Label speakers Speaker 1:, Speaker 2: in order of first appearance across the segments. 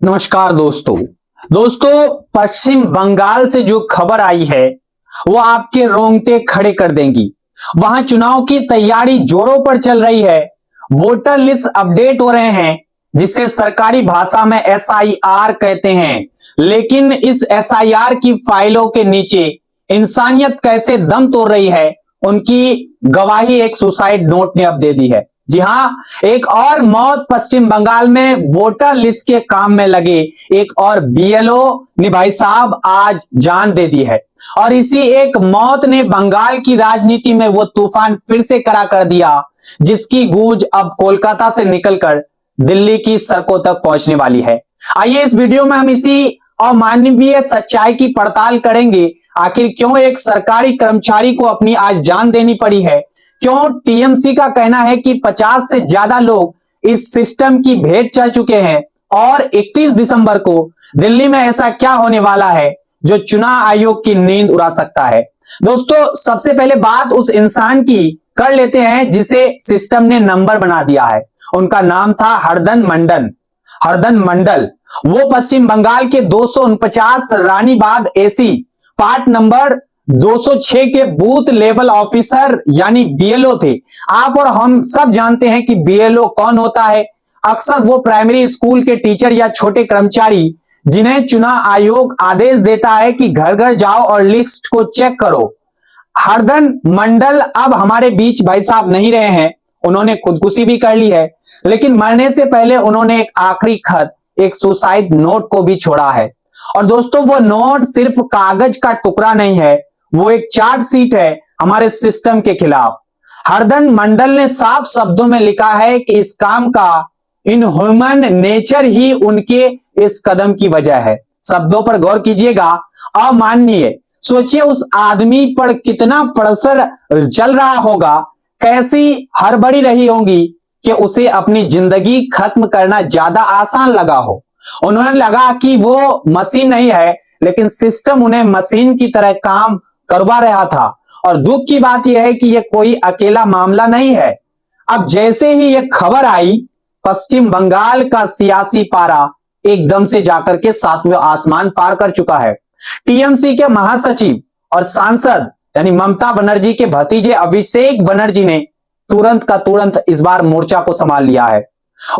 Speaker 1: नमस्कार दोस्तों पश्चिम बंगाल से जो खबर आई है वो आपके रोंगटे खड़े कर देंगी। वहां चुनाव की तैयारी जोरों पर चल रही है। वोटर लिस्ट अपडेट हो रहे हैं जिसे सरकारी भाषा में एसआईआर कहते हैं। लेकिन इस एसआईआर की फाइलों के नीचे इंसानियत कैसे दम तोड़ रही है, उनकी गवाही एक सुसाइड नोट ने अब दे दी है। जी हां, एक और मौत पश्चिम बंगाल में वोटर लिस्ट के काम में लगे एक और बीएलओ ने भाई साहब आज जान दे दी है। और इसी एक मौत ने बंगाल की राजनीति में वो तूफान फिर से खड़ा कर दिया जिसकी गूंज अब कोलकाता से निकलकर दिल्ली की सड़कों तक पहुंचने वाली है। आइए इस वीडियो में हम इसी अमानवीय सच्चाई की पड़ताल करेंगे। आखिर क्यों एक सरकारी कर्मचारी को अपनी आज जान देनी पड़ी है, क्यों टीएमसी का कहना है कि 50 से ज्यादा लोग इस सिस्टम की भेंट चढ़ चुके हैं, और 31 दिसंबर को दिल्ली में ऐसा क्या होने वाला है जो चुनाव आयोग की नींद उड़ा सकता है। दोस्तों, सबसे पहले बात उस इंसान की कर लेते हैं जिसे सिस्टम ने नंबर बना दिया है। उनका नाम था हरदन मंडल। वो पश्चिम बंगाल के 249 रानीबाग एसी पार्ट नंबर 206 के बूथ लेवल ऑफिसर यानी बीएलओ थे। आप और हम सब जानते हैं कि बीएलओ कौन होता है। अक्सर वो प्राइमरी स्कूल के टीचर या छोटे कर्मचारी जिन्हें चुनाव आयोग आदेश देता है कि घर घर जाओ और लिस्ट को चेक करो। हरदन मंडल अब हमारे बीच भाई साहब नहीं रहे हैं। उन्होंने खुदकुशी भी कर ली है, लेकिन मरने से पहले उन्होंने एक आखिरी खत, एक सुसाइड नोट को भी छोड़ा है। और दोस्तों, वो नोट सिर्फ कागज का टुकड़ा नहीं है, वो एक चार्ज शीट है हमारे सिस्टम के खिलाफ। हरदन मंडल ने साफ शब्दों में लिखा है कि इस काम का इनह्यूमन नेचर ही उनके इस कदम की वजह है। शब्दों पर गौर कीजिएगा, अमाननीय। सोचिए उस आदमी पर कितना प्रेशर चल रहा होगा, कैसी हड़बड़ी रही होगी कि उसे अपनी जिंदगी खत्म करना ज्यादा आसान लगा हो। उन्होंने लगा कि वो मशीन नहीं है, लेकिन सिस्टम उन्हें मशीन की तरह काम करवा रहा था। और दुख की बात यह है कि यह कोई अकेला मामला नहीं है। अब जैसे ही यह खबर आई, पश्चिम बंगाल का सियासी पारा एकदम से जाकर के 7वें आसमान पार कर चुका है। टीएमसी के महासचिव और सांसद यानी ममता बनर्जी के भतीजे अभिषेक बनर्जी ने तुरंत का तुरंत इस बार मोर्चा को संभाल लिया है।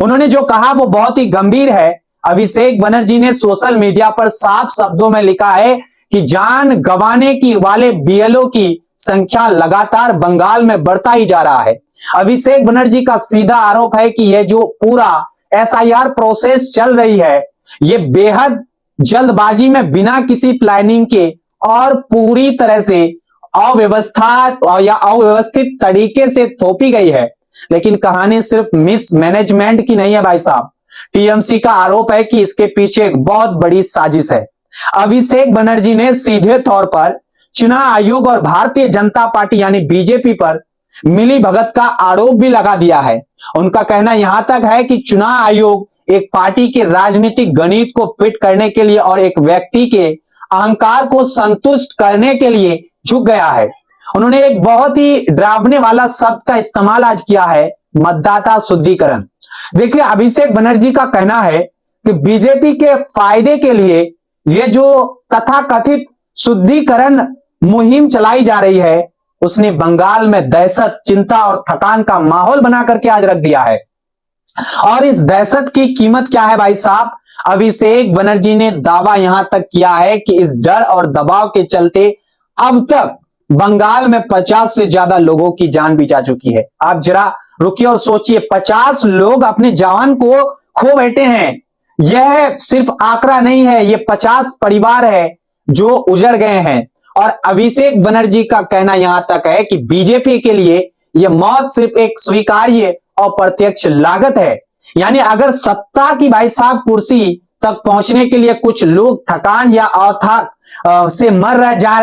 Speaker 1: उन्होंने जो कहा वो बहुत ही गंभीर है। अभिषेक बनर्जी ने सोशल मीडिया पर साफ शब्दों में लिखा है कि जान गंवाने की वाले बीएलओ की संख्या लगातार बंगाल में बढ़ता ही जा रहा है। अभिषेक बनर्जी का सीधा आरोप है कि यह जो पूरा एसआईआर प्रोसेस चल रही है, यह बेहद जल्दबाजी में बिना किसी प्लानिंग के और पूरी तरह से अव्यवस्था या अव्यवस्थित तरीके से थोपी गई है। लेकिन कहानी सिर्फ मिसमैनेजमेंट की नहीं है भाई साहब। टीएमसी का आरोप है कि इसके पीछे एक बहुत बड़ी साजिश है। अभिषेक बनर्जी ने सीधे तौर पर चुनाव आयोग और भारतीय जनता पार्टी यानी बीजेपी पर मिली भगत का आरोप भी लगा दिया है। उनका कहना यहां तक है कि चुनाव आयोग एक पार्टी के राजनीतिक गणित को फिट करने के लिए और एक व्यक्ति के अहंकार को संतुष्ट करने के लिए झुक गया है। उन्होंने एक बहुत ही डरावने वाला शब्द का इस्तेमाल आज किया है, मतदाता शुद्धिकरण। देखिए, अभिषेक बनर्जी का कहना है कि बीजेपी के फायदे के लिए यह जो तथाकथित शुद्धिकरण मुहिम चलाई जा रही है, उसने बंगाल में दहशत, चिंता और थकान का माहौल बना करके आज रख दिया है। और इस दहशत की कीमत क्या है भाई साहब? अभिषेक बनर्जी ने दावा यहां तक किया है कि इस डर और दबाव के चलते अब तक बंगाल में 50 से ज्यादा लोगों की जान भी जा चुकी है। आप जरा रुकिए और सोचिए, 50 लोग अपने जवान को खो बैठे हैं। यह सिर्फ आंकड़ा नहीं है, यह 50 परिवार है जो उजड़ गए हैं। और अभिषेक बनर्जी का कहना यहां तक है कि बीजेपी के लिए यह मौत सिर्फ एक स्वीकार्य और प्रत्यक्ष लागत है। यानी अगर सत्ता की भाई साहब कुर्सी तक पहुंचने के लिए कुछ लोग थकान या अवथक से जा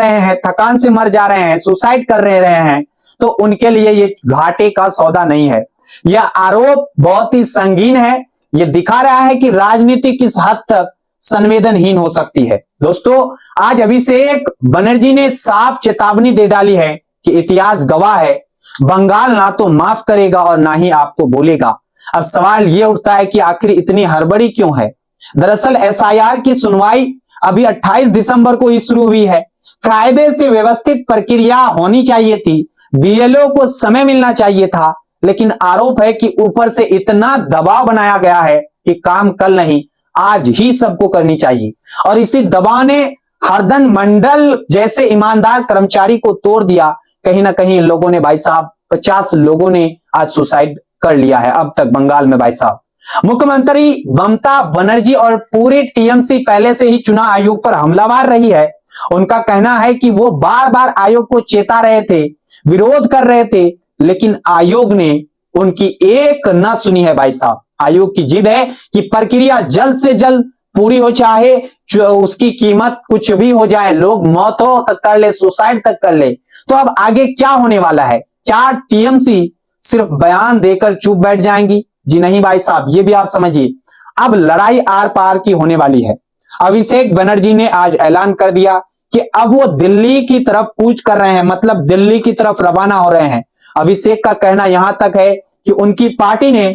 Speaker 1: रहे हैं, सुसाइड कर रहे हैं, तो उनके लिए ये घाटे का सौदा नहीं है। यह आरोप बहुत ही संगीन है। यह दिखा रहा है कि राजनीति किस हद तक संवेदनहीन हो सकती है। दोस्तों, आज अभिषेक बनर्जी ने साफ चेतावनी दे डाली है कि इतिहास गवाह है, बंगाल ना तो माफ करेगा और ना ही आपको बोलेगा। अब सवाल यह उठता है कि आखिर इतनी हड़बड़ी क्यों है? दरअसल एसआईआर की सुनवाई अभी 28 दिसंबर को ही शुरू हुई है। कायदे से व्यवस्थित प्रक्रिया होनी चाहिए थी, बीएलओ को समय मिलना चाहिए था, लेकिन आरोप है कि ऊपर से इतना दबाव बनाया गया है कि काम कल नहीं आज ही सबको करनी चाहिए। और इसी दबाव ने हरदन मंडल जैसे ईमानदार कर्मचारी को तोड़ दिया। कहीं ना कहीं इन लोगों ने भाई साहब 50 लोगों ने आज सुसाइड कर लिया है अब तक बंगाल में भाई साहब। मुख्यमंत्री ममता बनर्जी और पूरी टीएमसी पहले से ही चुनाव आयोग पर हमलावर रही है। उनका कहना है कि वो बार बार आयोग को चेता रहे थे, विरोध कर रहे थे, लेकिन आयोग ने उनकी एक न सुनी है भाई साहब। आयोग की जिद है कि प्रक्रिया जल्द से जल्द पूरी हो, चाहे उसकी कीमत कुछ भी हो जाए, लोग मौतों तक कर ले, सुसाइड तक कर ले। तो अब आगे क्या होने वाला है? क्या टीएमसी सिर्फ बयान देकर चुप बैठ जाएंगी? जी नहीं भाई साहब, ये भी आप समझिए, अब लड़ाई आर पार की होने वाली है। अभिषेक बनर्जी ने आज ऐलान कर दिया कि अब वो दिल्ली की तरफ कूच कर रहे हैं, मतलब दिल्ली की तरफ रवाना हो रहे हैं। अभिषेक का कहना यहां तक है कि उनकी पार्टी ने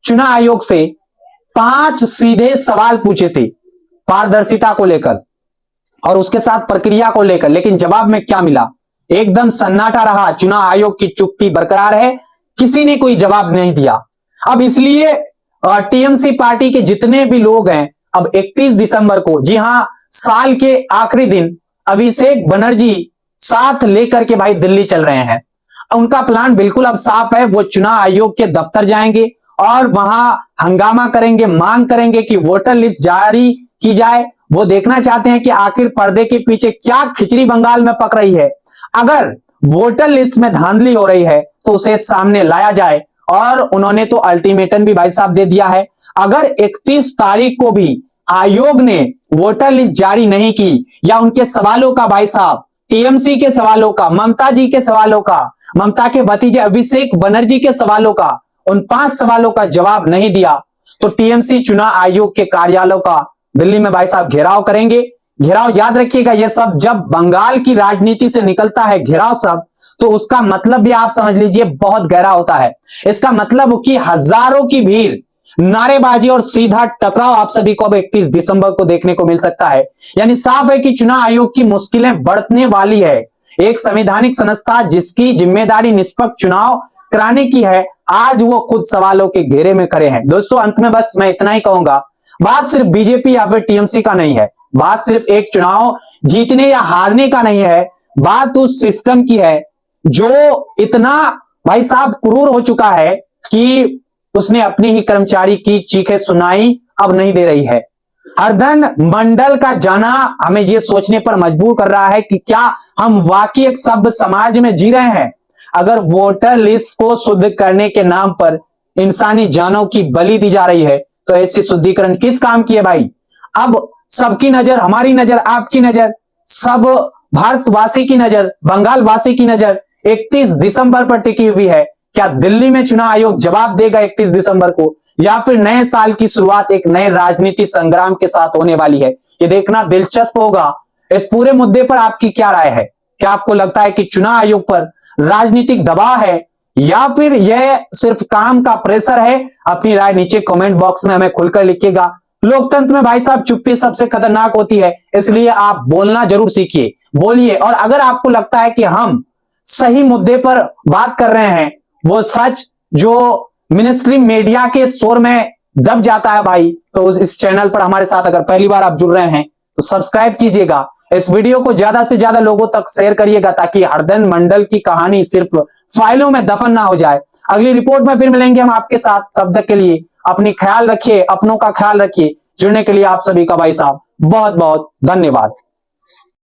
Speaker 1: चुनाव आयोग से 5 सीधे सवाल पूछे थे पारदर्शिता को लेकर और उसके साथ प्रक्रिया को लेकर, लेकिन जवाब में क्या मिला? एकदम सन्नाटा रहा। चुनाव आयोग की चुप्पी बरकरार है, किसी ने कोई जवाब नहीं दिया। अब इसलिए टीएमसी पार्टी के जितने भी लोग हैं, अब 31 दिसंबर को, जी हां, साल के आखिरी दिन अभिषेक बनर्जी साथ लेकर के भाई दिल्ली चल रहे हैं। उनका प्लान बिल्कुल अब साफ है, वो चुनाव आयोग के दफ्तर जाएंगे और वहां हंगामा करेंगे, मांग करेंगे कि वोटर लिस्ट जारी की जाए। वो देखना चाहते हैं कि आखिर पर्दे के पीछे क्या खिचड़ी बंगाल में पक रही है। अगर वोटर लिस्ट में धांधली हो रही है तो उसे सामने लाया जाए। और उन्होंने तो अल्टीमेटम भी भाई साहब दे दिया है, अगर 31 तारीख को भी आयोग ने वोटर लिस्ट जारी नहीं की या उनके सवालों का, भाई साहब टीएमसी के सवालों का, ममता जी के सवालों का, ममता के भतीजे अभिषेक बनर्जी के सवालों का, उन 5 सवालों का जवाब नहीं दिया, तो टीएमसी चुनाव आयोग के कार्यालयों का दिल्ली में भाई साहब घेराव करेंगे। घेराव याद रखिएगा, यह सब जब बंगाल की राजनीति से निकलता है घेराव सब, तो उसका मतलब भी आप समझ लीजिए बहुत गहरा होता है। इसका मतलब कि हजारों की भीड़, नारेबाजी और सीधा टकराव आप सभी को अब 31 दिसंबर को देखने को मिल सकता है। यानी साफ है कि चुनाव आयोग की मुश्किलें बढ़ने वाली है। एक संवैधानिक संस्था जिसकी जिम्मेदारी निष्पक्ष चुनाव कराने की है, आज वो खुद सवालों के घेरे में खड़े हैं। दोस्तों अंत में बस मैं इतना ही कहूंगा, बात सिर्फ बीजेपी या फिर टीएमसी का नहीं है, बात सिर्फ एक चुनाव जीतने या हारने का नहीं है, बात उस सिस्टम की है जो इतना भाई साहब क्रूर हो चुका है कि उसने अपने ही कर्मचारी की चीखें सुनाई अब नहीं दे रही है। हरदन मंडल का जाना हमें यह सोचने पर मजबूर कर रहा है कि क्या हम वाकई एक सभ्य समाज में जी रहे हैं। अगर वोटर लिस्ट को शुद्ध करने के नाम पर इंसानी जानों की बलि दी जा रही है, तो ऐसी शुद्धिकरण किस काम की है भाई? अब सबकी नजर, हमारी नजर, आपकी नजर, सब भारतवासी की नजर, बंगाल वासी की नजर 31 दिसंबर पर टिकी हुई है। क्या दिल्ली में चुनाव आयोग जवाब देगा 31 दिसंबर को, या फिर नए साल की शुरुआत एक नए राजनीति संग्राम के साथ होने वाली है? ये देखना दिलचस्प होगा। इस पूरे मुद्दे पर आपकी क्या राय है? क्या आपको लगता है कि चुनाव आयोग पर राजनीतिक दबाव है या फिर यह सिर्फ काम का प्रेशर है? अपनी राय नीचे कमेंट बॉक्स में हमें खुलकर लिखिएगा। लोकतंत्र में भाई साहब चुप्पी सबसे खतरनाक होती है, इसलिए आप बोलना जरूर सीखिए, बोलिए। और अगर आपको लगता है कि हम सही मुद्दे पर बात कर रहे हैं, वो सच जो मिनिस्ट्री मीडिया के शोर में दब जाता है भाई, तो इस चैनल पर हमारे साथ अगर पहली बार आप जुड़ रहे हैं तो सब्सक्राइब कीजिएगा। इस वीडियो को ज्यादा से ज्यादा लोगों तक शेयर करिएगा ताकि हरदन मंडल की कहानी सिर्फ फाइलों में दफन ना हो जाए। अगली रिपोर्ट में फिर मिलेंगे हम आपके साथ, तब तक के लिए अपनी ख्याल रखिए, अपनों का ख्याल रखिए। जुड़ने के लिए आप सभी का भाई साहब बहुत बहुत धन्यवाद।